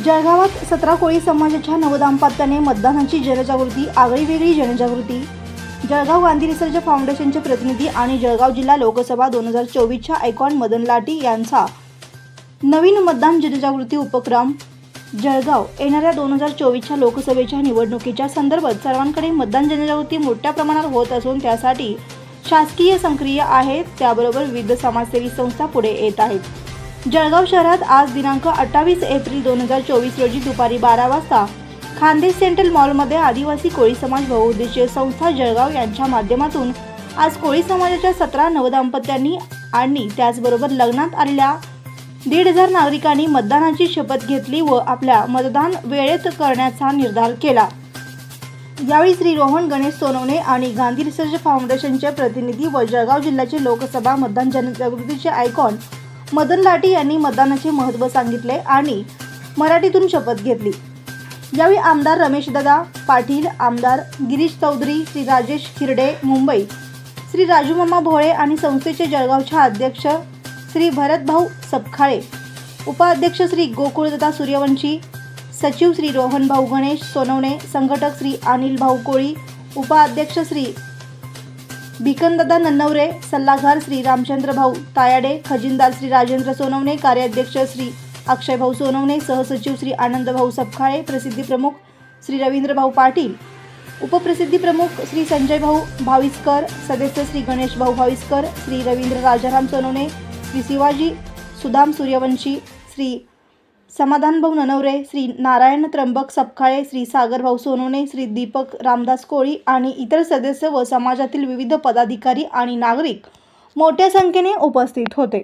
जळगावात 17 कोळी समाजाच्या नवदाम्पत्याने मतदानाची जनजागृती, आगळीवेगळी जनजागृती। जळगाव गांधी रिसर्च फाउंडेशनचे प्रतिनिधी आणि जळगाव जिल्हा लोकसभा 2024च्या आयकॉन मदन लाटी यांचा नवीन मतदान जनजागृती उपक्रम। जळगाव येणाऱ्या 2024च्या लोकसभेच्या निवडणुकीच्या संदर्भात सर्वांकडे मतदान जनजागृती मोठ्या प्रमाणात होत असून त्यासाठी शासकीय सक्रिय आहेत, त्याबरोबर विविध समाजसेवी संस्था पुढे येत आहेत। जळगाव शहरात आज दिनांक 28 एप्रिल 2024 रोजी दुपारी 12 वाजता खानदेश सेंट्रल मॉलमध्ये आदिवासी कोळी समाज बहुउद्देशीय संस्था जळगाव यांच्या माध्यमातून आज कोळी समाजाच्या 17 नवदाम्पत्यांनी आणि त्याचबरोबर लग्नात आलेल्या 1,500 नागरिकांनी मतदानाची शपथ घेतली व आपल्या मतदान वेळेत करण्याचा निर्धार केला। यावेळी श्री रोहन गणेश सोनवणे आणि गांधी रिसर्च फाउंडेशनचे प्रतिनिधी व जळगाव जिल्ह्याचे लोकसभा मतदान जनजागृतीचे आयकॉन मदन लाटी यांनी मतदानाचे महत्त्व सांगितले आणि मराठीतून शपथ घेतली। यावेळी आमदार रमेशदादा पाटील, आमदार गिरीश चौधरी, श्री राजेश खिरडे मुंबई, श्री राजूमामा भोळे आणि संस्थेचे जळगावचे अध्यक्ष श्री भरतभाऊ सपखाळे, उपाध्यक्ष श्री गोकुळदादा सूर्यवंशी, सचिव श्री रोहन भाऊ गणेश सोनवणे, संघटक श्री अनिल भाऊ कोळी, उपाध्यक्ष श्री भिकनदादा नन्नवरे, सल्लागार श्री रामचंद्र भाऊ तायाडे, खजिनदार श्री राजेंद्र सोनवणे, कार्याध्यक्ष श्री अक्षय भाऊ सोनवणे, सहसचिव श्री आनंद भाऊ सपखाळे, प्रसिद्धी प्रमुख श्री रवींद्र भाऊ पाटील, उपप्रसिद्धी प्रमुख श्री संजय भाऊ भाविस्कर, सदस्य श्री गणेश भाऊ भाविस्कर, श्री रवींद्र राजाराम सोनवणे, श्री शिवाजी सुदाम सूर्यवंशी, श्री समाधान भाऊ ननवरे, श्री नारायण त्र्यंबक सपखाळे, श्री सागर भाऊ सोनवणे, श्री दीपक रामदास कोळी आणि इतर सदस्य व समाजातील विविध पदाधिकारी आणि नागरिक मोठ्या संख्येने उपस्थित होते।